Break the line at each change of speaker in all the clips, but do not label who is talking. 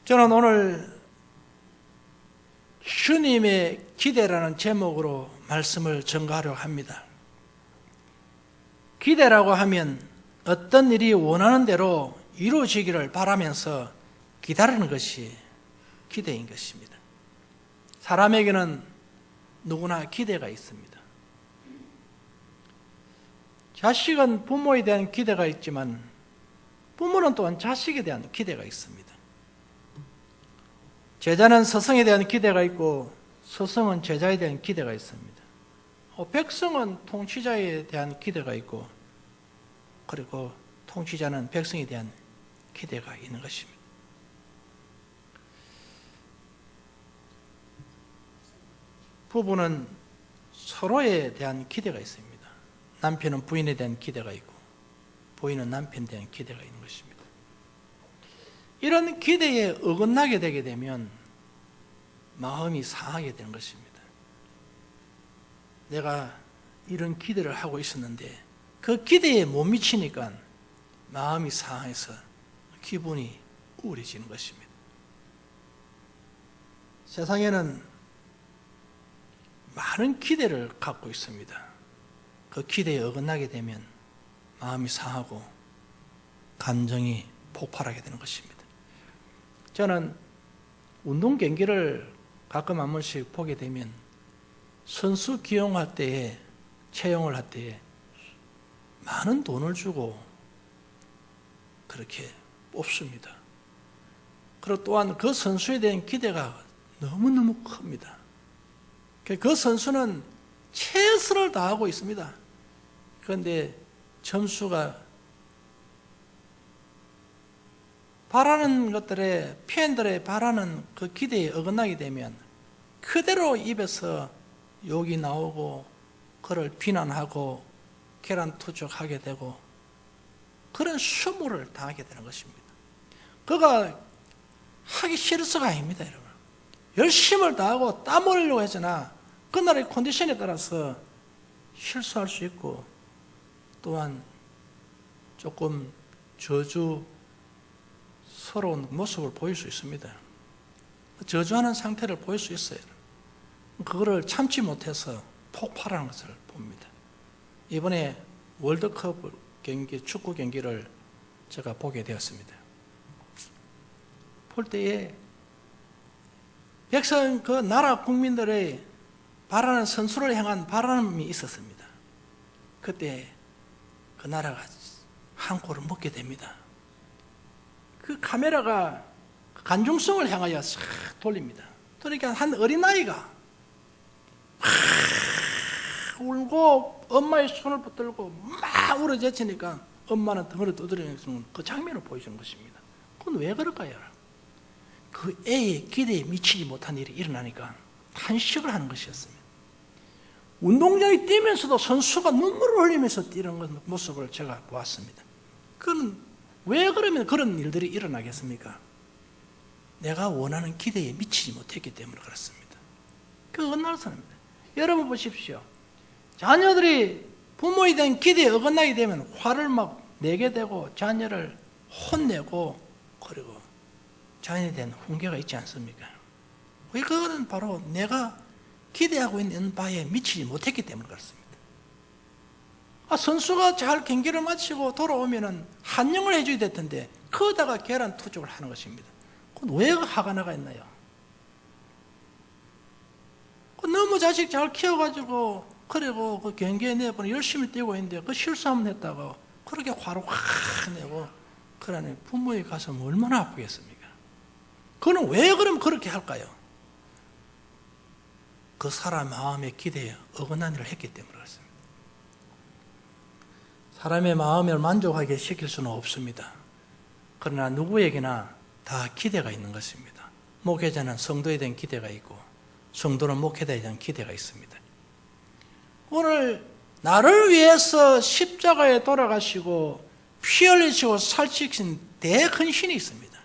저는 오늘 주님의 기대라는 제목으로 말씀을 전가하려고 합니다. 기대라고 하면 어떤 일이 원하는 대로 이루어지기를 바라면서 기다리는 것이 기대인 것입니다. 사람에게는 누구나 기대가 있습니다. 자식은 부모에 대한 기대가 있지만 부모는 또한 자식에 대한 기대가 있습니다. 제자는 스승에 대한 기대가 있고 스승은 제자에 대한 기대가 있습니다. 백성은 통치자에 대한 기대가 있고 그리고 통치자는 백성에 대한 기대가 있는 것입니다. 부부는 서로에 대한 기대가 있습니다. 남편은 부인에 대한 기대가 있고 부인은 남편에 대한 기대가 있는 것입니다. 이런 기대에 어긋나게 되게 되면 마음이 상하게 되는 것입니다. 내가 이런 기대를 하고 있었는데 그 기대에 못 미치니까 마음이 상해서 기분이 우울해지는 것입니다. 세상에는 많은 기대를 갖고 있습니다. 그 기대에 어긋나게 되면 마음이 상하고 감정이 폭발하게 되는 것입니다. 저는 운동 경기를 가끔 한 번씩 보게 되면 선수 기용할 때에 채용을 할 때에 많은 돈을 주고 그렇게 뽑습니다. 그리고 또한 그 선수에 대한 기대가 너무너무 큽니다. 그 선수는 최선을 다하고 있습니다. 그런데 점수가 바라는 것들에 팬들의 바라는 그 기대에 어긋나게 되면 그대로 입에서 욕이 나오고 그를 비난하고 계란투족하게 되고 그런 수모를 당하게 되는 것입니다. 그가 하기 싫어서가 아닙니다, 여러분. 열심을 다하고 땀 흘리려고 했으나 그날의 컨디션에 따라서 실수할 수 있고 또한 조금 저주스러운 모습을 보일 수 있습니다. 저주하는 상태를 보일 수 있어요. 그거를 참지 못해서 폭발하는 것을 봅니다. 이번에 월드컵 경기, 축구 경기를 제가 보게 되었습니다. 볼 때에 백성 그 나라 국민들의 바라는 선수를 향한 바람이 있었습니다. 그때 그 나라가 한 골을 먹게 됩니다. 그 카메라가 관중성을 향하여 싹 돌립니다. 그러니까 한 어린아이가 울고 엄마의 손을 붙들고 막 울어제치니까 엄마는 덩어리 두드리는 그 장면을 보여주는 것입니다. 그건 왜 그럴까요? 그 애의 기대에 미치지 못한 일이 일어나니까 탄식을 하는 것이었습니다. 운동장에 뛰면서도 선수가 눈물을 흘리면서 뛰는 모습을 제가 보았습니다. 그건 왜 그러면 그런 일들이 일어나겠습니까? 내가 원하는 기대에 미치지 못했기 때문에 그렇습니다. 그 어느 사람입니다. 여러분 보십시오. 자녀들이 부모에 대한 기대에 어긋나게 되면 화를 막 내게 되고 자녀를 혼내고 그리고 자녀에 대한 훈계가 있지 않습니까? 왜 그거는 바로 내가 기대하고 있는 바에 미치지 못했기 때문에 그렇습니다. 선수가 잘 경기를 마치고 돌아오면은 환영을 해줘야 될 텐데 거기다가 계란 투족을 하는 것입니다. 그건 왜 화가 나가 있나요? 너무 자식 잘 키워가지고 그리고 그 경기에 내보니 열심히 뛰고 있는데 그 실수 한번 했다고 그렇게 화를 확 내고 그러니 부모의 가슴은 얼마나 아프겠습니까? 그는 왜 그럼 그렇게 할까요? 그 사람 마음의 기대에 어긋난 일을 했기 때문에 그렇습니다. 사람의 마음을 만족하게 시킬 수는 없습니다. 그러나 누구에게나 다 기대가 있는 것입니다. 목회자는 성도에 대한 기대가 있고 성도는 목회자에 대한 기대가 있습니다. 오늘 나를 위해서 십자가에 돌아가시고 피 흘리시고 살찌신 대큰 신이 있습니다.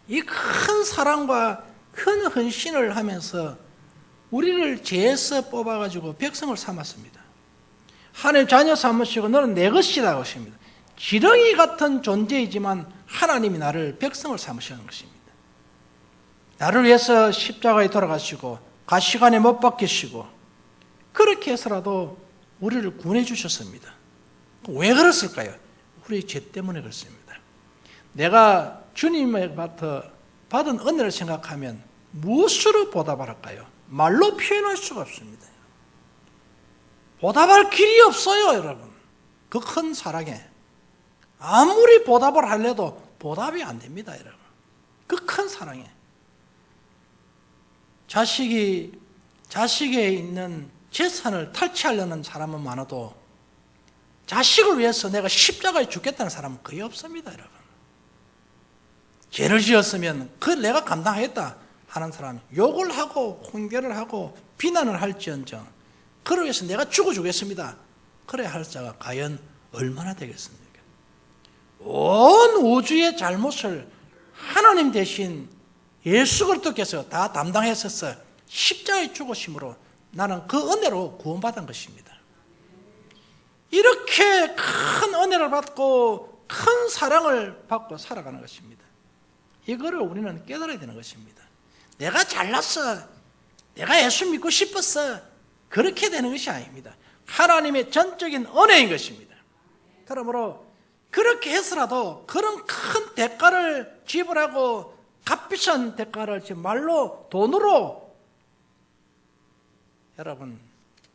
이 큰 사랑과 큰 헌신을 하면서 우리를 죄에서 뽑아가지고 백성을 삼았습니다. 하나님 자녀 삼으시고 너는 내 것이라고 하십니다. 지렁이 같은 존재이지만 하나님이 나를 백성을 삼으시는 것입니다. 나를 위해서 십자가에 돌아가시고 가시관에 못 박히시고 그렇게 해서라도 우리를 구원해 주셨습니다. 왜 그랬을까요? 우리 죄 때문에 그렇습니다. 내가 주님으로부터 받은 은혜를 생각하면 무엇으로 보답할까요? 말로 표현할 수가 없습니다. 보답할 길이 없어요, 여러분. 그 큰 사랑에 아무리 보답을 하려도 보답이 안 됩니다, 여러분. 그 큰 사랑에 자식에 있는 재산을 탈취하려는 사람은 많아도 자식을 위해서 내가 십자가에 죽겠다는 사람은 거의 없습니다, 여러분. 죄를 지었으면 그걸 내가 감당하겠다 하는 사람이 욕을 하고 훈계를 하고 비난을 할지언정 그를 위해서 내가 죽어주겠습니다. 그래야 할 자가 과연 얼마나 되겠습니까? 온 우주의 잘못을 하나님 대신 예수 그리스도께서 다 담당했었어 십자가에 죽으심으로 나는 그 은혜로 구원받은 것입니다. 이렇게 큰 은혜를 받고 큰 사랑을 받고 살아가는 것입니다. 이거를 우리는 깨달아야 되는 것입니다. 내가 잘났어, 내가 예수 믿고 싶었어, 그렇게 되는 것이 아닙니다. 하나님의 전적인 은혜인 것입니다. 그러므로 그렇게 해서라도 그런 큰 대가를 지불하고 값비싼 대가를 지금 말로 돈으로 여러분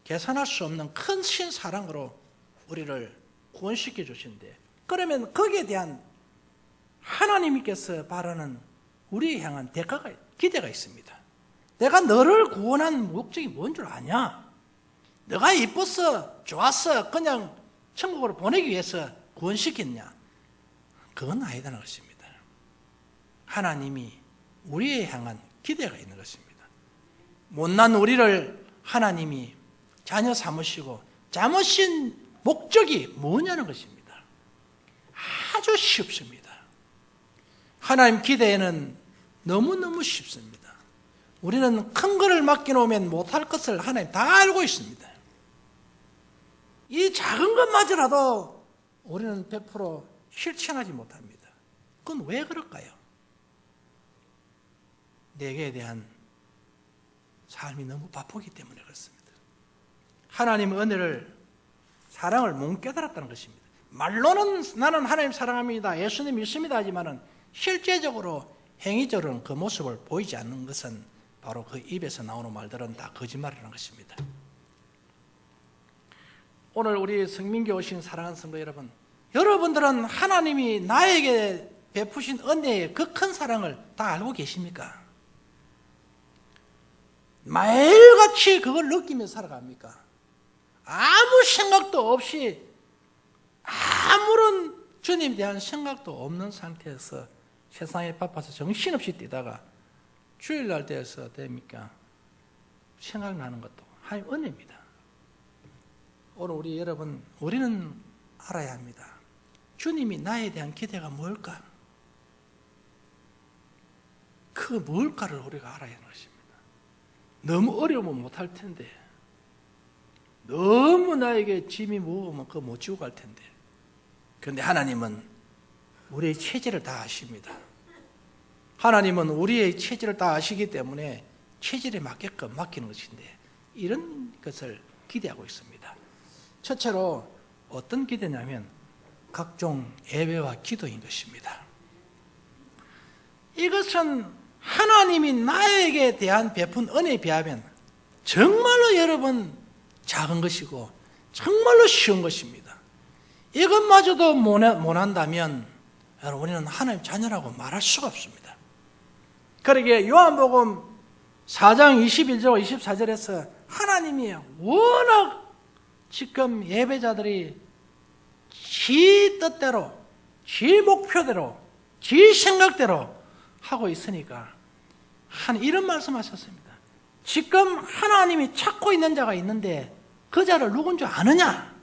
계산할 수 없는 큰 신사랑으로 우리를 구원시켜 주신데 그러면 거기에 대한 하나님께서 바라는 우리에 향한 대가가 기대가 있습니다. 내가 너를 구원한 목적이 뭔 줄 아냐? 너가 이뻤어, 좋았어, 그냥 천국으로 보내기 위해서 구원시켰냐? 그건 아니다는 것입니다. 하나님이 우리에 향한 기대가 있는 것입니다. 못난 우리를 하나님이 자녀 삼으시고 삼으신 목적이 뭐냐는 것입니다. 아주 쉽습니다. 하나님 기대에는 너무너무 쉽습니다. 우리는 큰 것을 맡겨놓으면 못할 것을 하나님 다 알고 있습니다. 이 작은 것마저라도 우리는 100% 실천하지 못합니다. 그건 왜 그럴까요? 내게 대한 삶이 너무 바쁘기 때문에 그렇습니다. 하나님의 은혜를 사랑을 못 깨달았다는 것입니다. 말로는 나는 하나님 사랑합니다, 예수님 믿습니다 하지만은 실제적으로 행위적으로는 그 모습을 보이지 않는 것은 바로 그 입에서 나오는 말들은 다 거짓말이라는 것입니다. 오늘 우리 성민교 오신 사랑하는 성도 여러분, 여러분들은 하나님이 나에게 베푸신 은혜의 그 큰 사랑을 다 알고 계십니까? 매일같이 그걸 느끼면서 살아갑니까? 아무 생각도 없이 아무런 주님에 대한 생각도 없는 상태에서 세상에 바빠서 정신없이 뛰다가 주일날 돼서 됩니까? 생각나는 것도 하나님 은혜입니다. 오늘 우리 여러분, 우리는 알아야 합니다. 주님이 나에 대한 기대가 뭘까? 그 뭘까를 우리가 알아야 하는 것입니다. 너무 어려우면 못할 텐데, 너무 나에게 짐이 무거우면 그거 못 지고 갈 텐데, 그런데 하나님은 우리의 체질을 다 아십니다. 하나님은 우리의 체질을 다 아시기 때문에 체질에 맞게끔 맡기는 것인데 이런 것을 기대하고 있습니다. 첫째로 어떤 기대냐면 각종 예배와 기도인 것입니다. 이것은 하나님이 나에게 대한 베푼 은혜에 비하면 정말로 여러분 작은 것이고 정말로 쉬운 것입니다. 이것마저도 못한다면 여러분 우리는 하나님 자녀라고 말할 수가 없습니다. 그러기에 요한복음 4장 21절 24절에서 하나님이 워낙 지금 예배자들이 지 뜻대로 지 목표대로 지 생각대로 하고 있으니까 이런 말씀하셨습니다. 지금 하나님이 찾고 있는 자가 있는데 그 자를 누군 줄 아느냐?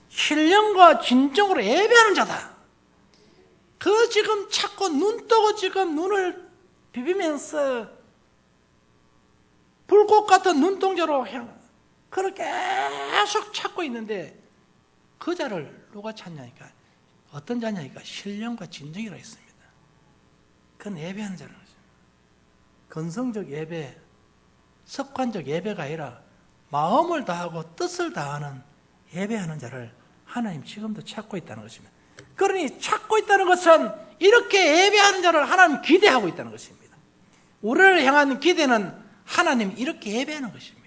신령과 진정으로 예배하는 자다. 그 지금 찾고 눈 뜨고 지금 눈을 비비면서 불꽃 같은 눈동자로 그렇게 계속 찾고 있는데 그 자를 누가 찾냐니까 어떤 자냐니까 신령과 진정이라 했습니다. 그건 예배하는 자라는 것입니다. 건성적 예배, 습관적 예배가 아니라 마음을 다하고 뜻을 다하는 예배하는 자를 하나님 지금도 찾고 있다는 것입니다. 그러니 찾고 있다는 것은 이렇게 예배하는 자를 하나님 기대하고 있다는 것입니다. 우리를 향한 기대는 하나님 이렇게 예배하는 것입니다.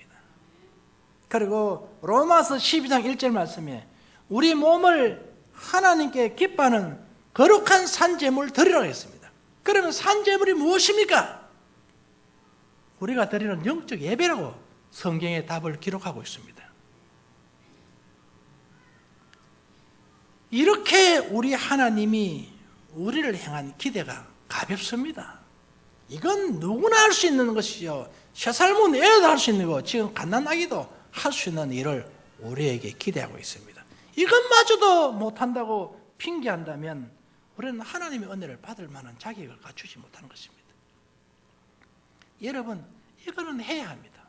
그리고 로마서 12장 1절 말씀에 우리 몸을 하나님께 기뻐하는 거룩한 산제물 드리라고 했습니다. 그러면 산제물이 무엇입니까? 우리가 드리는 영적 예배라고 성경의 답을 기록하고 있습니다. 이렇게 우리 하나님이 우리를 향한 기대가 가볍습니다. 이건 누구나 할 수 있는 것이요, 새 삶은 애도 할 수 있는 거, 지금 갓난아기도 할 수 있는 일을 우리에게 기대하고 있습니다. 이것마저도 못한다고 핑계한다면 우리는 하나님의 은혜를 받을 만한 자격을 갖추지 못하는 것입니다. 여러분, 이거는 해야 합니다.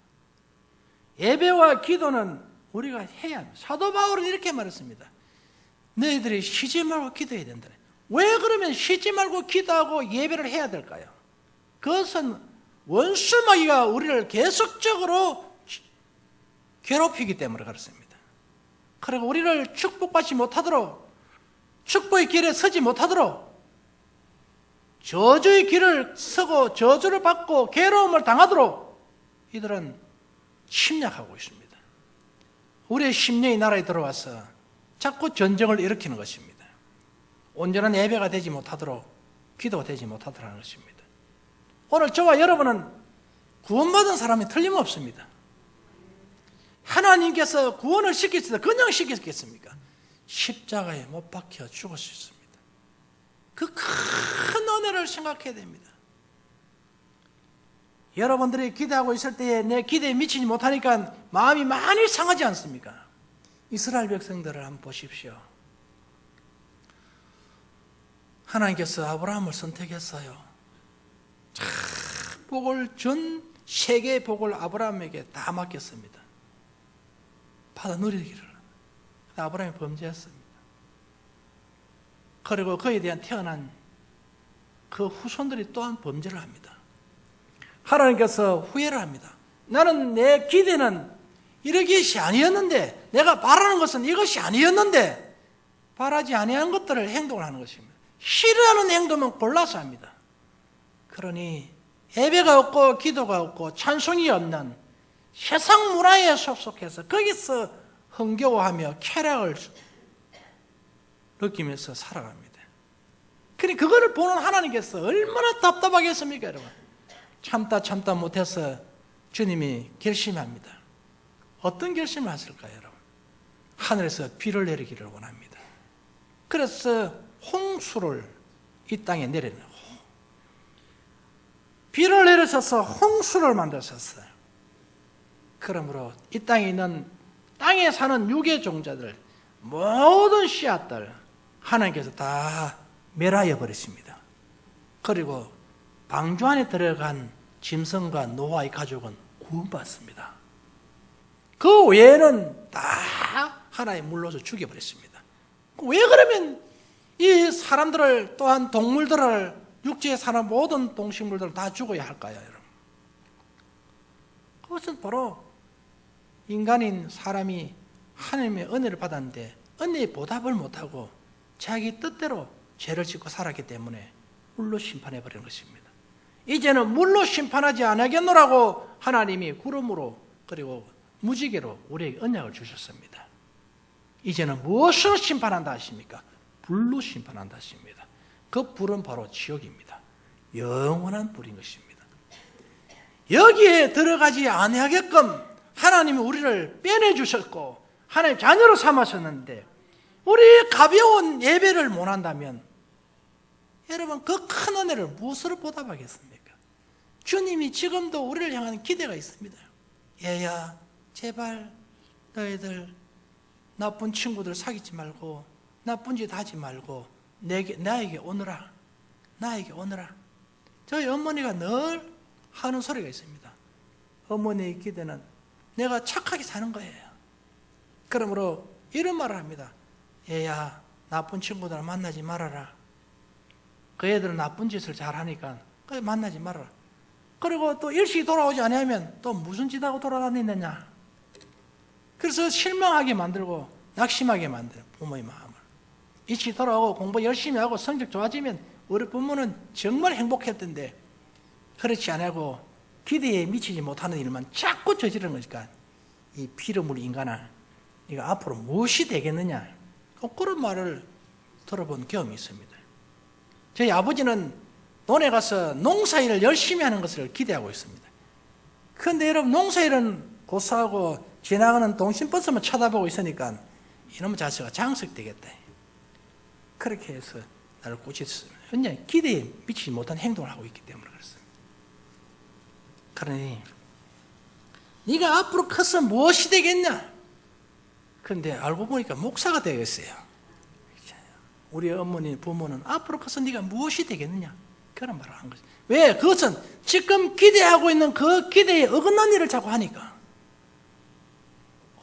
예배와 기도는 우리가 해야 합니다. 사도 바울은 이렇게 말했습니다. 너희들이 쉬지 말고 기도해야 된다. 왜 그러면 쉬지 말고 기도하고 예배를 해야 될까요? 그것은 원수마귀가 우리를 계속적으로 괴롭히기 때문에 그렇습니다. 그리고 우리를 축복받지 못하도록, 축복의 길에 서지 못하도록, 저주의 길을 서고 저주를 받고 괴로움을 당하도록 이들은 침략하고 있습니다. 우리의 심령이 나라에 들어와서 자꾸 전쟁을 일으키는 것입니다. 온전한 예배가 되지 못하도록, 기도가 되지 못하도록 하는 것입니다. 오늘 저와 여러분은 구원받은 사람이 틀림없습니다. 하나님께서 구원을 시키시다 그냥 시키겠습니까? 십자가에 못 박혀 죽으셨습니다. 그 큰 은혜를 생각해야 됩니다. 여러분들이 기대하고 있을 때에 내 기대에 미치지 못하니까 마음이 많이 상하지 않습니까? 이스라엘 백성들을 한번 보십시오. 하나님께서 아브라함을 선택했어요. 참 복을, 전 세계의 복을 아브라함에게 다 맡겼습니다. 받아 누리기를. 아브라함이 범죄했습니다. 그리고 그에 대한 태어난 그 후손들이 또한 범죄를 합니다. 하나님께서 후회를 합니다. 나는 내 기대는 이것이 아니었는데, 내가 바라는 것은 이것이 아니었는데, 바라지 아니한 것들을 행동을 하는 것입니다. 싫어하는 행동은 골라서 합니다. 그러니 예배가 없고 기도가 없고 찬송이 없는 세상 문화에 속속해서 거기서 흥겨워하며 쾌락을 느끼면서 살아갑니다. 그러니 그거를 보는 하나님께서 얼마나 답답하겠습니까, 여러분? 참다 못해서 주님이 결심합니다. 어떤 결심을 하실까요, 여러분? 하늘에서 비를 내리기를 원합니다. 그래서 홍수를 이 땅에 내려내고 비를 내리셔서 홍수를 만드셨어요. 그러므로 이 땅에 있는, 땅에 사는 육의 종자들, 모든 씨앗들 하나님께서 다 멸하여 버리십니다. 그리고 방주 안에 들어간 짐승과 노아의 가족은 구원받습니다. 그 외에는 다 하나의 물로서 죽여버렸습니다. 왜 그러면 이 사람들을, 또한 동물들을, 육지에 사는 모든 동식물들을 다 죽어야 할까요, 여러분? 그것은 바로 인간인 사람이 하나님의 은혜를 받았는데 은혜의 보답을 못하고 자기 뜻대로 죄를 짓고 살았기 때문에 물로 심판해버리는 것입니다. 이제는 물로 심판하지 않겠노라고 하나님이 구름으로 그리고 무지개로 우리에게 언약을 주셨습니다. 이제는 무엇으로 심판한다 하십니까? 불로 심판한다 하십니다. 그 불은 바로 지옥입니다. 영원한 불인 것입니다. 여기에 들어가지 아니하게끔 하나님이 우리를 빼내주셨고 하나님 자녀로 삼으셨는데 우리 가벼운 예배를 못한다면 여러분 그 큰 은혜를 무엇으로 보답하겠습니까? 주님이 지금도 우리를 향한 기대가 있습니다. 얘야 제발 너희들 나쁜 친구들 사귀지 말고 나쁜 짓 하지 말고 나에게 오너라. 나에게 오너라. 저희 어머니가 늘 하는 소리가 있습니다. 어머니의 기대는 내가 착하게 사는 거예요. 그러므로 이런 말을 합니다. 얘야 나쁜 친구들 만나지 말아라. 그 애들은 나쁜 짓을 잘하니까 만나지 말아라. 그리고 또 일찍 돌아오지 않으면 또 무슨 짓 하고 돌아다니느냐. 그래서 실망하게 만들고 낙심하게 만들어요. 부모의 마음을. 일찍 돌아오고 공부 열심히 하고 성적 좋아지면 우리 부모는 정말 행복했던데 그렇지 않고 기대에 미치지 못하는 일만 자꾸 저지르는 거니까 이 피로물 인간아, 이거 앞으로 무엇이 되겠느냐, 그런 말을 들어본 경험이 있습니다. 저희 아버지는 논에 가서 농사일을 열심히 하는 것을 기대하고 있습니다. 그런데 여러분, 농사일은 고사하고 지나가는 동심버스만 쳐다보고 있으니까 이놈의 자식아 장석되겠다. 그렇게 해서 나를 꾸짖었습니다. 현재 기대에 미치지 못한 행동을 하고 있기 때문에 그렇습니다. 그러니 네가 앞으로 커서 무엇이 되겠냐? 그런데 알고 보니까 목사가 되겠어요. 우리 어머니, 부모는 앞으로 커서 네가 무엇이 되겠느냐? 그런 말을 한 거죠. 왜? 그것은 지금 기대하고 있는 그 기대에 어긋난 일을 자꾸 하니까.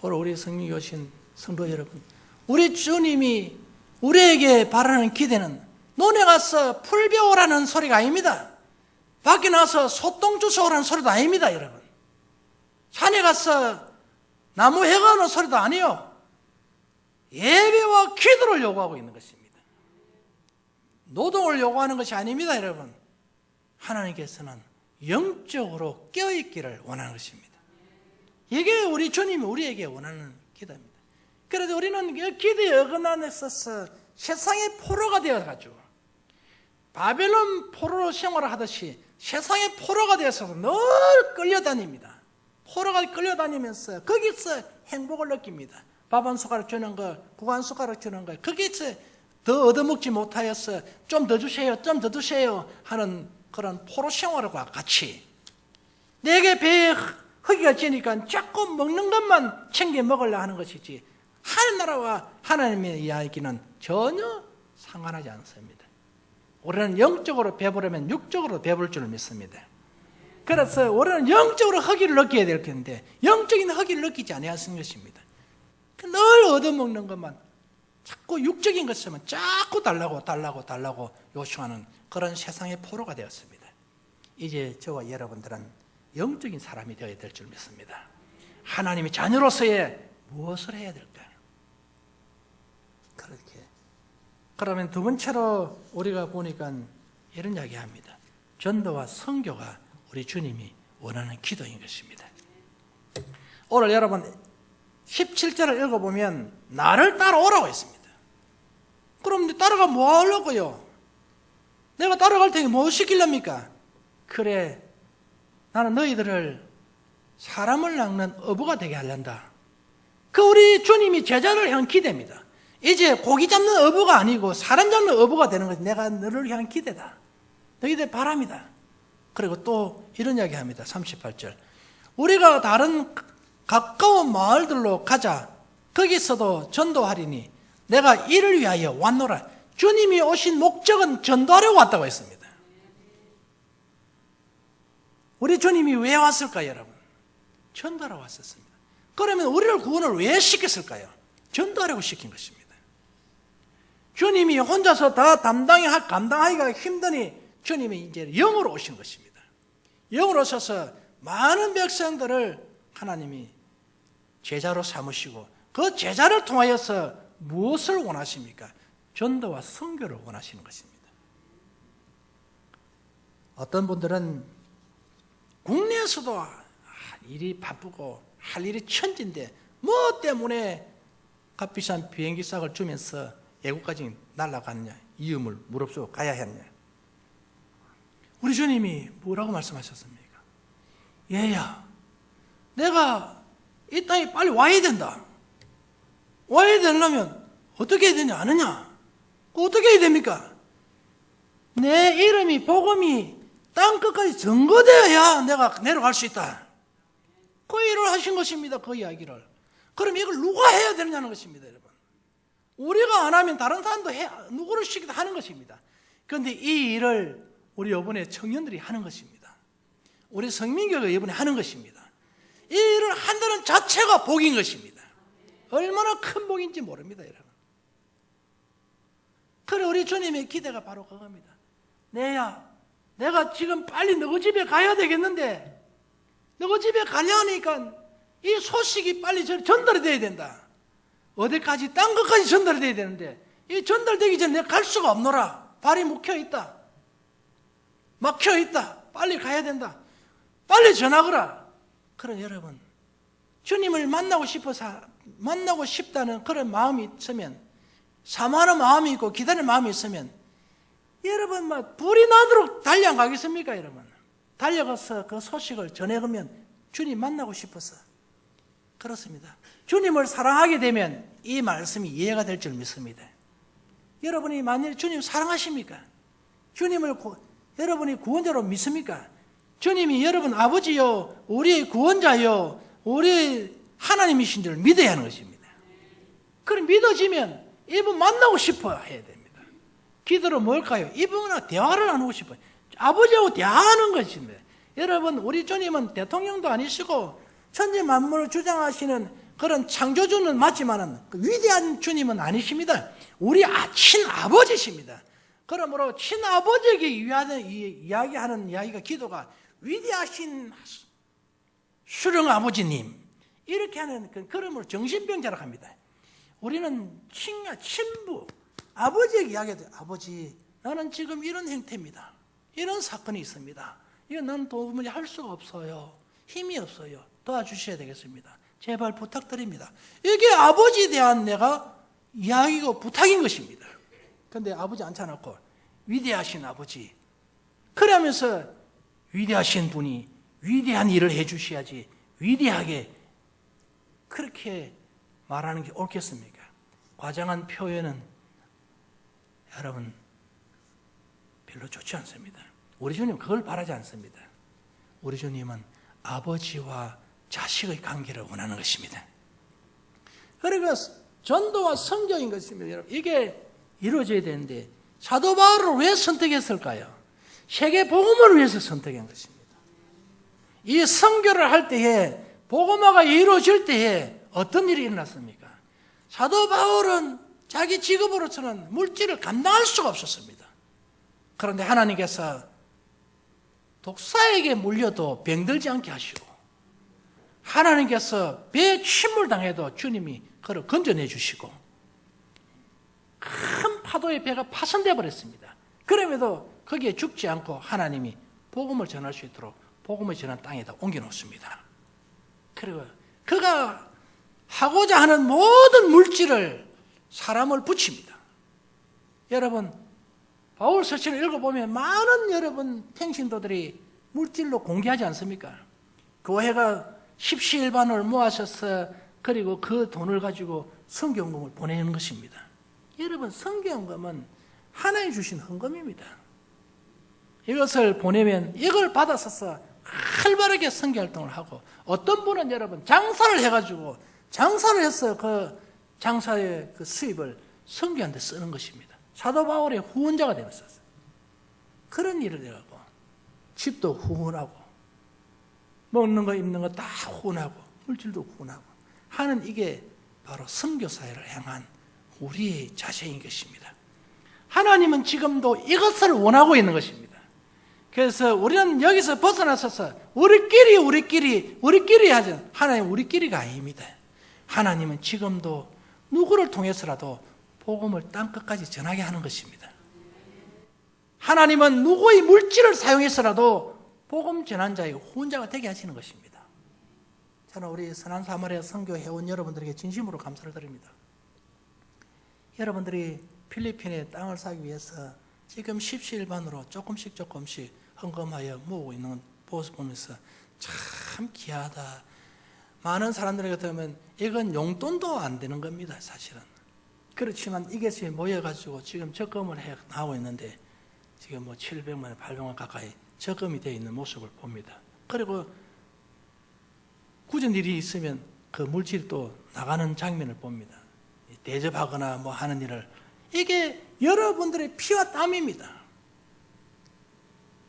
오늘 우리 성령이 오신 성도 여러분, 우리 주님이 우리에게 바라는 기대는 논에 가서 풀 베오라는 소리가 아닙니다. 밖에 나가서 소똥 주워오라는 소리도 아닙니다, 여러분. 산에 가서 나무 해가는 소리도 아니요. 예배와 기도를 요구하고 있는 것입니다. 노동을 요구하는 것이 아닙니다, 여러분. 하나님께서는 영적으로 깨어있기를 원하는 것입니다. 이게 우리 주님이 우리에게 원하는 기도입니다. 그래도 우리는 기도에 어긋나서 세상의 포로가 되어가지고 바벨론 포로로 생활을 하듯이 세상의 포로가 되어서 늘 끌려다닙니다. 포로가 끌려다니면서 거기서 행복을 느낍니다. 밥 한 숟가락 주는 거, 국 한 숟가락 주는 거, 거기서 더 얻어먹지 못하여서 좀 더 주세요, 좀 더 주세요 하는 그런 포로 생활과 같이 내게 배에 허기가 지니까 자꾸 먹는 것만 챙겨 먹으려 하는 것이지 하늘나라와 하나님의 이야기는 전혀 상관하지 않습니다. 우리는 영적으로 배부르면 육적으로 배부를 줄 믿습니다. 그래서 우리는 영적으로 허기를 느껴야 될 텐데 영적인 허기를 느끼지 않았는 것입니다. 늘 얻어먹는 것만, 자꾸 육적인 것만 자꾸 달라고 요청하는 그런 세상의 포로가 되었습니다. 이제 저와 여러분들은 영적인 사람이 되어야 될 줄 믿습니다. 하나님의 자녀로서의 무엇을 해야 될까요? 그렇게. 그러면 두 번째로 우리가 보니까 이런 이야기합니다. 전도와 선교가 우리 주님이 원하는 기도인 것입니다. 오늘 여러분 17절을 읽어보면 나를 따라오라고 했습니다. 그럼 따라가 뭐 하려고요? 내가 따라갈 테니 뭐 시키렵니까? 그래, 나는 너희들을 사람을 낚는 어부가 되게 하려한다. 그 우리 주님이 제자를 향한 기대입니다. 이제 고기 잡는 어부가 아니고 사람 잡는 어부가 되는 것이 내가 너를 향한 기대다. 너희들 바람이다. 그리고 또 이런 이야기 합니다. 38절. 우리가 다른 가까운 마을들로 가자. 거기서도 전도하리니 내가 이를 위하여 왔노라. 주님이 오신 목적은 전도하려고 왔다고 했습니다. 우리 주님이 왜 왔을까요, 여러분? 전도하러 왔었습니다. 그러면 우리를 구원을 왜 시켰을까요? 전도하려고 시킨 것입니다. 주님이 혼자서 다 감당하기가 힘드니 주님이 이제 영으로 오신 것입니다. 영으로 오셔서 많은 백성들을 하나님이 제자로 삼으시고 그 제자를 통하여서 무엇을 원하십니까? 전도와 선교를 원하시는 것입니다. 어떤 분들은 국내에서도 일이 바쁘고 할 일이 천진데 뭐 때문에 값비싼 비행기 싹을 주면서 외국까지 날아가느냐, 이음을 무릅쓰고 가야 했냐. 우리 주님이 뭐라고 말씀하셨습니까? 얘야, 내가 이 땅에 빨리 와야 된다. 와야 되려면 어떻게 해야 되냐 아느냐? 어떻게 해야 됩니까? 내 이름이, 복음이 땅 끝까지 전거되어야 내가 내려갈 수 있다. 그 일을 하신 것입니다. 그 이야기를. 그럼 이걸 누가 해야 되느냐는 것입니다, 여러분. 우리가 안 하면 다른 사람도 누구를 시키도 하는 것입니다. 그런데 이 일을 우리 이번에 청년들이 하는 것입니다. 우리 성민교회가 이번에 하는 것입니다. 이 일을 한다는 자체가 복인 것입니다. 얼마나 큰 복인지 모릅니다, 여러분. 그래, 우리 주님의 기대가 바로 그겁니다. 내야, 내가 지금 빨리 너희 집에 가야 되겠는데 너희 집에 가려니까 이 소식이 빨리 전달이 돼야 된다. 어디까지? 딴 것까지 전달이 돼야 되는데 이 전달되기 전에 내가 갈 수가 없노라. 발이 묶여있다. 막혀있다. 빨리 가야 된다. 빨리 전하거라. 그런 여러분, 주님을 만나고 싶다는 그런 마음이 있으면, 사모하는 마음이 있고 기다리는 마음이 있으면 여러분 불이 나도록 달려 안 가겠습니까? 여러분 달려가서 그 소식을 전해가면 주님 만나고 싶어서 그렇습니다. 주님을 사랑하게 되면 이 말씀이 이해가 될 줄 믿습니다. 여러분이 만일 주님 사랑하십니까? 주님을 여러분이 구원자로 믿습니까? 주님이 여러분 아버지요, 우리의 구원자요, 우리의 하나님이신 줄 믿어야 하는 것입니다. 그럼 믿어지면 이분 만나고 싶어 해야 됩니다. 기도로 뭘까요? 이분과 대화를 나누고 싶어요. 아버지하고 대화하는 것입니다. 여러분, 우리 주님은 대통령도 아니시고 천지 만물을 주장하시는 그런 창조주는 맞지만은 위대한 주님은 아니십니다. 우리 친아버지십니다. 그러므로 친아버지에게 이야기하는 이야기가 기도가 위대하신 수령 아버지님 이렇게 하는 그러므로 정신병자라고 합니다. 우리는 친부 아버지에게 이야기해도 아버지 나는 지금 이런 형태입니다. 이런 사건이 있습니다. 이거 나는 도무지 할 수가 없어요. 힘이 없어요. 도와주셔야 되겠습니다. 제발 부탁드립니다. 이게 아버지에 대한 내가 이야기고 부탁인 것입니다. 그런데 아버지 앉혀놓고 위대하신 아버지 그러면서 위대하신 분이 위대한 일을 해주셔야지 위대하게 그렇게 말하는 게 옳겠습니까? 과장한 표현은 여러분 별로 좋지 않습니다. 우리 주님 그걸 바라지 않습니다. 우리 주님은 아버지와 자식의 관계를 원하는 것입니다. 그러니까 전도와 성경인 것입니다. 여러분 이게 이루어져야 되는데 사도 바울을 왜 선택했을까요? 세계 복음을 위해서 선택한 것입니다. 이 선교를 할 때에 복음화가 이루어질 때에 어떤 일이 일어났습니까? 사도 바울은 자기 직업으로서는 물질을 감당할 수가 없었습니다. 그런데 하나님께서 독사에게 물려도 병들지 않게 하시고 하나님께서 배에 침몰당해도 주님이 그를 건져내 주시고 큰 파도의 배가 파손되어 버렸습니다. 그럼에도 거기에 죽지 않고 하나님이 복음을 전할 수 있도록 복음을 전한 땅에다 옮겨놓습니다. 그리고 그가 하고자 하는 모든 물질을 사람을 붙입니다. 여러분 바울 서신을 읽어보면 많은 여러분 평신도들이 물질로 공개하지 않습니까? 교회가 십시일반을 모아셔서 그리고 그 돈을 가지고 성경금을 보내는 것입니다. 여러분 성경금은 하나님 주신 헌금입니다. 이것을 보내면 이걸 받아서 활발하게 선교활동을 하고 어떤 분은 여러분 장사를 해가지고 장사를 해서 그 장사의 그 수입을 선교하는 데 쓰는 것입니다. 사도 바울의 후원자가 되었어요. 그런 일을 해가고 집도 후원하고 먹는 거 입는 거 다 후원하고 물질도 후원하고 하는 이게 바로 선교사회를 향한 우리의 자세인 것입니다. 하나님은 지금도 이것을 원하고 있는 것입니다. 그래서 우리는 여기서 벗어나서서 우리끼리 하죠. 하나님 우리끼리가 아닙니다. 하나님은 지금도 누구를 통해서라도 복음을 땅끝까지 전하게 하는 것입니다. 하나님은 누구의 물질을 사용해서라도 복음 전환자의 후원자가 되게 하시는 것입니다. 저는 우리 선한 사마리아 선교 회원 여러분들에게 진심으로 감사를 드립니다. 여러분들이 필리핀에 땅을 사기 위해서 지금 십시일반으로 조금씩 헌금하여 모으고 있는 모습 보면서 참 귀하다. 많은 사람들에게 들으면 이건 용돈도 안 되는 겁니다. 사실은. 그렇지만 이것이 모여가지고 지금 적금을 해 나오고 있는데 지금 700만 원, 800만 원 가까이 적금이 되어 있는 모습을 봅니다. 그리고 굳은 일이 있으면 그 물질이 또 나가는 장면을 봅니다. 대접하거나 하는 일을 이게 여러분들의 피와 땀입니다.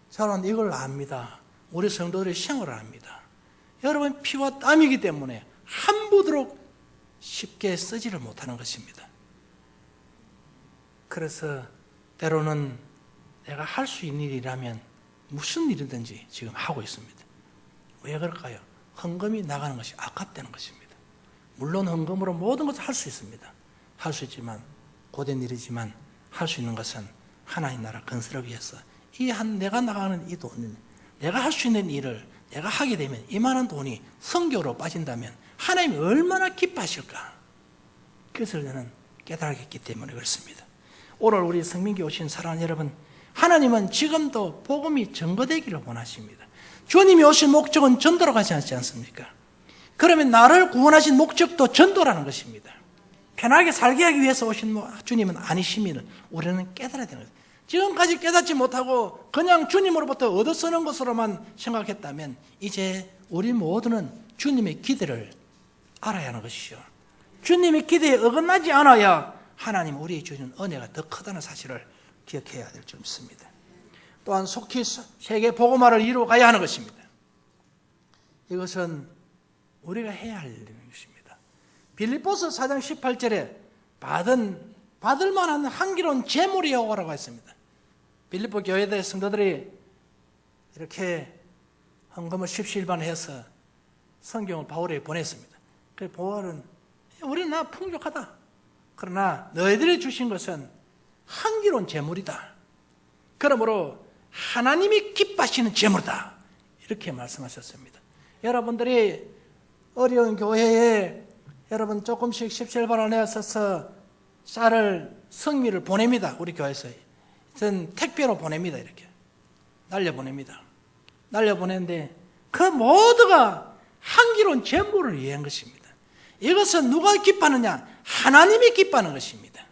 저는 이걸 압니다. 우리 성도들의 생활을 압니다. 여러분 피와 땀이기 때문에 함부로 쉽게 쓰지를 못하는 것입니다. 그래서 때로는 내가 할 수 있는 일이라면 무슨 일이든지 지금 하고 있습니다. 왜 그럴까요? 헌금이 나가는 것이 아깝다는 것입니다. 물론 헌금으로 모든 것을 할 수 있습니다. 할 수 있지만 고된 일이지만 할 수 있는 것은 하나님 나라 건설을 위해서 내가 나가는 이 돈, 내가 할 수 있는 일을 내가 하게 되면 이만한 돈이 선교로 빠진다면 하나님이 얼마나 기뻐하실까? 그것을 저는 깨달았기 때문에 그렇습니다. 오늘 우리 성민교회 오신 사랑하는 여러분, 하나님은 지금도 복음이 전거되기를 원하십니다. 주님이 오신 목적은 전도로 가지 않지 않습니까? 그러면 나를 구원하신 목적도 전도라는 것입니다. 편하게 살게 하기 위해서 오신 주님은 아니시면 우리는 깨달아야 되는 거예요. 지금까지 깨닫지 못하고 그냥 주님으로부터 얻어 쓰는 것으로만 생각했다면 이제 우리 모두는 주님의 기대를 알아야 하는 것이죠. 주님의 기대에 어긋나지 않아야 하나님 우리의 주신 은혜가 더 크다는 사실을 기억해야 될 줄 믿습니다. 또한 속히 세계 복음화를 이루어가야 하는 것입니다. 이것은 우리가 해야 할 것입니다. 빌립보서 4장 18절에 받을 만한 향기로운 제물이 오라고 했습니다. 빌립보 교회의 성도들이 이렇게 헌금을 십시일반해서 성경을 바울에게 보냈습니다. 그래서 바울은 우리는 나 풍족하다. 그러나 너희들이 주신 것은 향기로운 제물이다. 그러므로 하나님이 기뻐하시는 제물이다. 이렇게 말씀하셨습니다. 여러분들이 어려운 교회에 여러분 조금씩 십시일반을 내어서 쌀을 성미를 보냅니다. 우리 교회에서 전 택배로 보냅니다. 이렇게 날려보냅니다. 날려보내는데 그 모두가 향기로운 제물을 위한 것입니다. 이것은 누가 기뻐하느냐? 하나님이 기뻐하는 것입니다.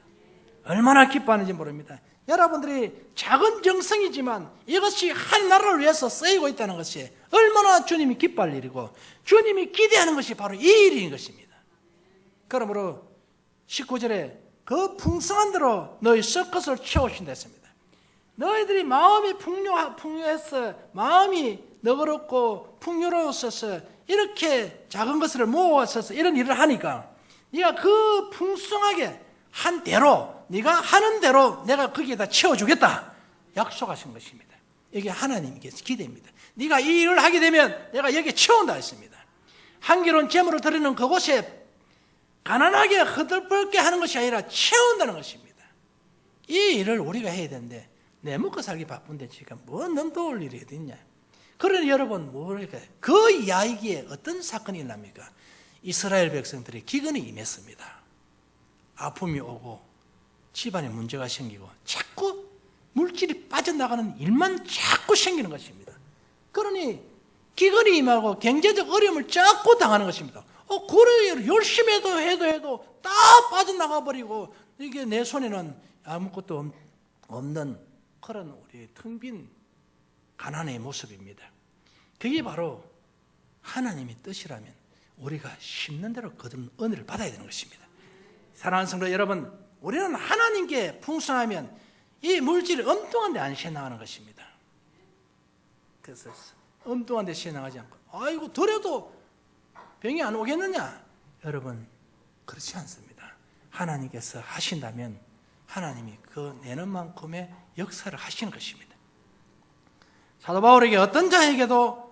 얼마나 기뻐하는지 모릅니다. 여러분들이 작은 정성이지만 이것이 하나님을 위해서 쓰이고 있다는 것이 얼마나 주님이 기뻐할 일이고 주님이 기대하는 것이 바로 이 일인 것입니다. 그러므로 19절에 그 풍성한 대로 너희 썩것을 채우신다 했습니다. 너희들이 마음이 풍요해서 마음이 너그럽고 풍요로웠어서 이렇게 작은 것을 모아서 이런 일을 하니까 네가 그 풍성하게 한 대로 네가 하는 대로 내가 거기에다 채워주겠다 약속하신 것입니다. 이게 하나님께 기대입니다. 네가 이 일을 하게 되면 내가 여기에 채운다 했습니다. 향기로운 제물을 드리는 그곳에 가난하게 허들벌게 하는 것이 아니라 채운다는 것입니다. 이 일을 우리가 해야 되는데 내 먹고 살기 바쁜데 지금 뭐 넘도올 일이 어디 있냐. 그러니 여러분 뭐랄까요? 그 이야기에 어떤 사건이 일납니까? 이스라엘 백성들이 기근이 임했습니다. 아픔이 오고 집안에 문제가 생기고 자꾸 물질이 빠져나가는 일만 자꾸 생기는 것입니다. 그러니 기근이 임하고 경제적 어려움을 자꾸 당하는 것입니다. 그래 열심히 해도 다 빠져나가 버리고 이게 내 손에는 아무것도 없는 그런 우리 텅 빈 가난의 모습입니다. 그게 바로 하나님의 뜻이라면 우리가 심는 대로 거둔 은혜를 받아야 되는 것입니다. 사랑하는 성도 여러분, 우리는 하나님께 풍성하면 이 물질이 엉뚱한 데 안 새나가는 것입니다. 그래서 엉뚱한 데 새나가지 않고 아이고 드려도 병이 안 오겠느냐? 여러분 그렇지 않습니다. 하나님께서 하신다면 하나님이 그 내는 만큼의 역사를 하시는 것입니다. 사도 바울에게 어떤 자에게도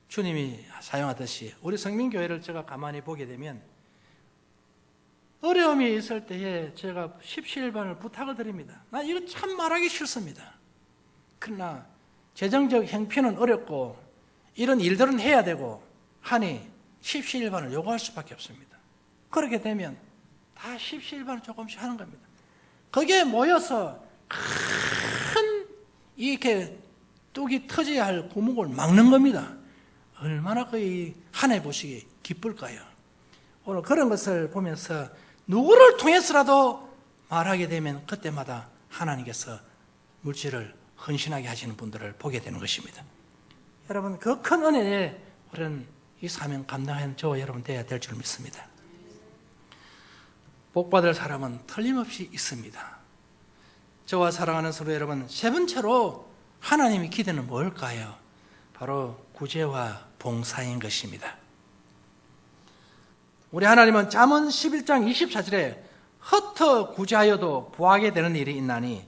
주님이 사용하듯이 우리 성민교회를 제가 가만히 보게 되면 어려움이 있을 때에 제가 십시일반을 부탁을 드립니다. 나 이거 참 말하기 싫습니다. 그러나 재정적 형편은 어렵고 이런 일들은 해야 되고 하니 십시일반을 요구할 수밖에 없습니다. 그렇게 되면 다 십시일반을 조금씩 하는 겁니다. 거기에 모여서 큰 이렇게 뚝이 터져야 할 구멍을 막는 겁니다. 얼마나 거의 한 해 보시기 기쁠까요? 오늘 그런 것을 보면서 누구를 통해서라도 말하게 되면 그때마다 하나님께서 물질을 헌신하게 하시는 분들을 보게 되는 것입니다. 여러분 그 큰 은혜에 우리는 이 사명 감당하는 저와 여러분 되어야 될 줄 믿습니다. 복받을 사람은 틀림없이 있습니다. 저와 사랑하는 성도 여러분, 세 번째로 하나님의 기대는 뭘까요? 바로 구제와 봉사인 것입니다. 우리 하나님은 잠언 11장 24절에 흩어 구제하여도 부하게 되는 일이 있나니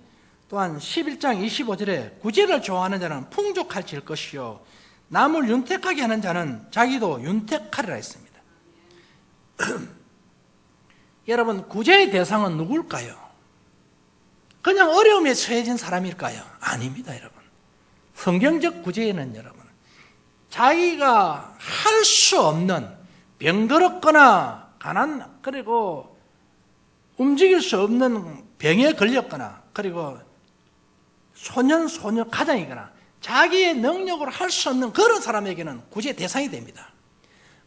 또한 11장 25절에 구제를 좋아하는 자는 풍족할질 것이요 남을 윤택하게 하는 자는 자기도 윤택하리라 했습니다. 여러분, 구제의 대상은 누굴까요? 그냥 어려움에 처해진 사람일까요? 아닙니다, 여러분. 성경적 구제에는 여러분, 자기가 할 수 없는 병들었거나 가난, 그리고 움직일 수 없는 병에 걸렸거나, 그리고 소녀 가장이거나 자기의 능력으로 할 수 없는 그런 사람에게는 구제 대상이 됩니다.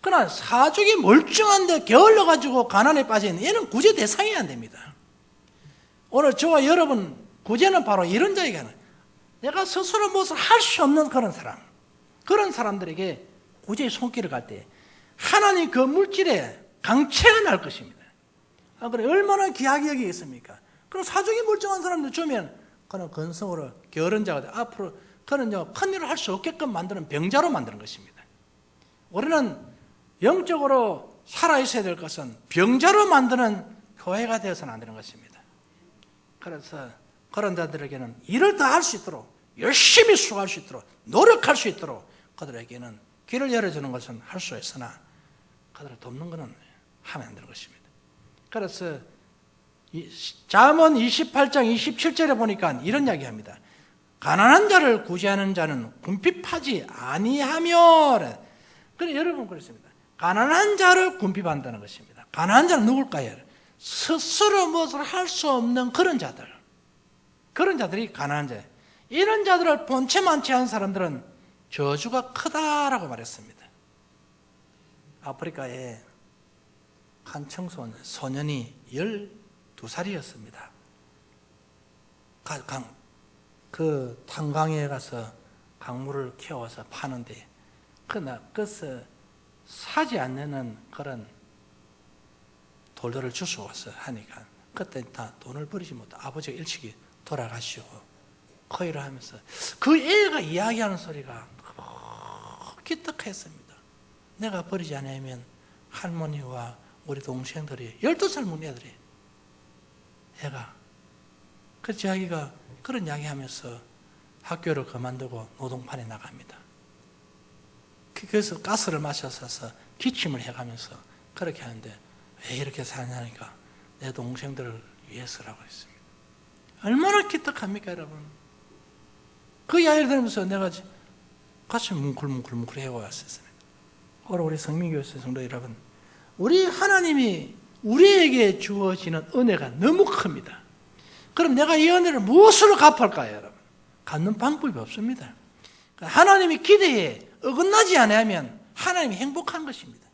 그러나 사족이 멀쩡한데 게을러가지고 가난에 빠져있는 얘는 구제 대상이 안 됩니다. 오늘 저와 여러분 구제는 바로 이런 자에게 하는, 내가 스스로 무엇을 할 수 없는 그런 사람, 그런 사람들에게 구제의 손길을 갈 때 하나님 그 물질에 강체가 날 것입니다. 그래 얼마나 귀하게 여기겠습니까? 그럼 사족이 멀쩡한 사람들 주면 그는 근성으로 게으른 자가 돼. 앞으로 그는요 큰 일을 할 수 없게끔 만드는 병자로 만드는 것입니다. 우리는 영적으로 살아있어야 될 것은 병자로 만드는 교회가 되어서는 안 되는 것입니다. 그래서 그런 자들에게는 일을 다 할 수 있도록, 열심히 수고할 수 있도록, 노력할 수 있도록 그들에게는 길을 열어주는 것은 할 수 있으나 그들을 돕는 것은 하면 안 되는 것입니다. 그래서 잠언 28장 27절에 보니까 이런 이야기합니다. 가난한 자를 구제하는 자는 궁핍하지 아니하며. 그래 여러분 그렇습니다. 가난한 자를 궁핍한다는 것입니다. 가난한 자는 누굴까요? 스스로 무엇을 할 수 없는 그런 자들, 그런 자들이 가난한 자예요. 이런 자들을 본체만 취한 사람들은 저주가 크다라고 말했습니다. 아프리카에 한 청소년, 소년이 12살이었습니다. 그 탄광에 가서 강물을 키워서 파는데 그러나 그것을 사지 않는 그런 돌들을 주워와서 하니까 그때 다 돈을 버리지 못해 아버지가 일찍이 돌아가시고 거의를 하면서 그 애가 이야기하는 소리가 기특했습니다. 내가 버리지 않으면 할머니와 우리 동생들이 12살 먹는 애들이 애가 그 자기가 그런 이야기 하면서 학교를 그만두고 노동판에 나갑니다. 그래서 가스를 마셔서 기침을 해가면서 그렇게 하는데 왜 이렇게 사냐니까 내 동생들을 위해서라고 했습니다. 얼마나 기특합니까 여러분. 그 이야기를 들으면서 내가 같이 뭉클뭉클 해왔었습니다. 오늘 우리 성민교회 성도 여러분, 우리 하나님이 우리에게 주어지는 은혜가 너무 큽니다. 그럼 내가 이 은혜를 무엇으로 갚을까요 여러분? 갚는 방법이 없습니다. 하나님의 기대에 어긋나지 않으면 하나님이 행복한 것입니다.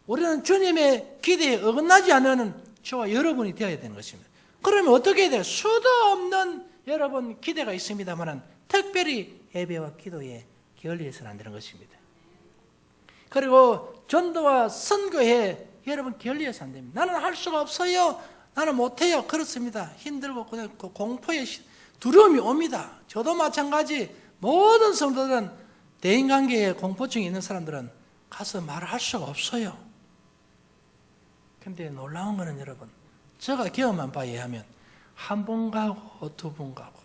우리는 주님의 기대에 어긋나지 않는 저와 여러분이 되어야 되는 것입니다. 그러면 어떻게 해야 돼요? 수도 없는 여러분 기대가 있습니다만 특별히 예배와 기도에 게을리해서는 안 되는 것입니다. 그리고 전도와 선교에 여러분 게을리해서 안 됩니다. 나는 할 수가 없어요. 나는 못해요. 그렇습니다. 힘들고 그냥 그 공포에 두려움이 옵니다. 저도 마찬가지. 모든 성도들은 대인관계에 공포증이 있는 사람들은 가서 말을 할 수가 없어요. 근데 놀라운 거는 여러분, 제가 경험한 바에 의하면 한 번 가고 두 번 가고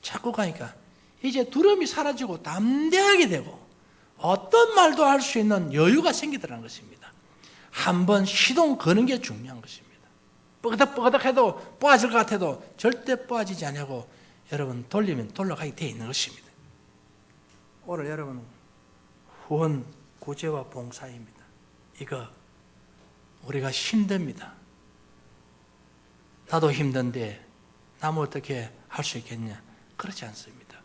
자꾸 가니까 이제 두려움이 사라지고 담대하게 되고 어떤 말도 할 수 있는 여유가 생기더라는 것입니다. 한 번 시동 거는 게 중요한 것입니다. 뻐그덕뻐그덕해도 빠질 것 같아도 절대 빠지지 않냐고 여러분 돌리면 돌아가게 되어 있는 것입니다. 오늘 여러분 후원 구제와 봉사입니다. 이거 우리가 힘듭니다. 나도 힘든데 나무 어떻게 할 수 있겠냐? 그렇지 않습니다.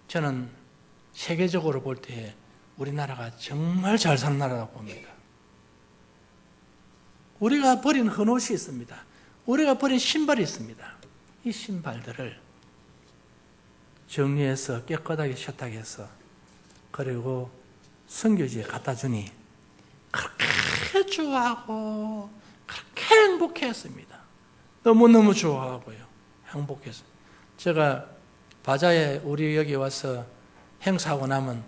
저는 세계적으로 볼 때 우리나라가 정말 잘 사는 나라라고 봅니다. 우리가 버린 헌옷이 있습니다. 우리가 버린 신발이 있습니다. 이 신발들을 정리해서 깨끗하게 세탁해서 그리고 선교지에 갖다 주니 그렇게 좋아하고 그렇게 행복했습니다. 너무너무 좋아하고요. 행복했어요. 제가 바자에 우리 여기 와서 행사하고 나면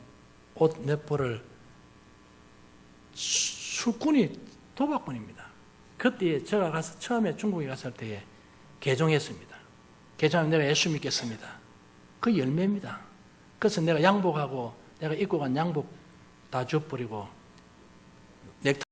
옷 몇 벌을 술꾼이 도박꾼입니다. 그때 제가 가서 처음에 중국에 갔을 때에 개종했습니다. 괜찮으면 내가 예수 믿겠습니다. 그 열매입니다. 그래서 내가 양복하고 내가 입고 간 양복 다 줘버리고 넥타이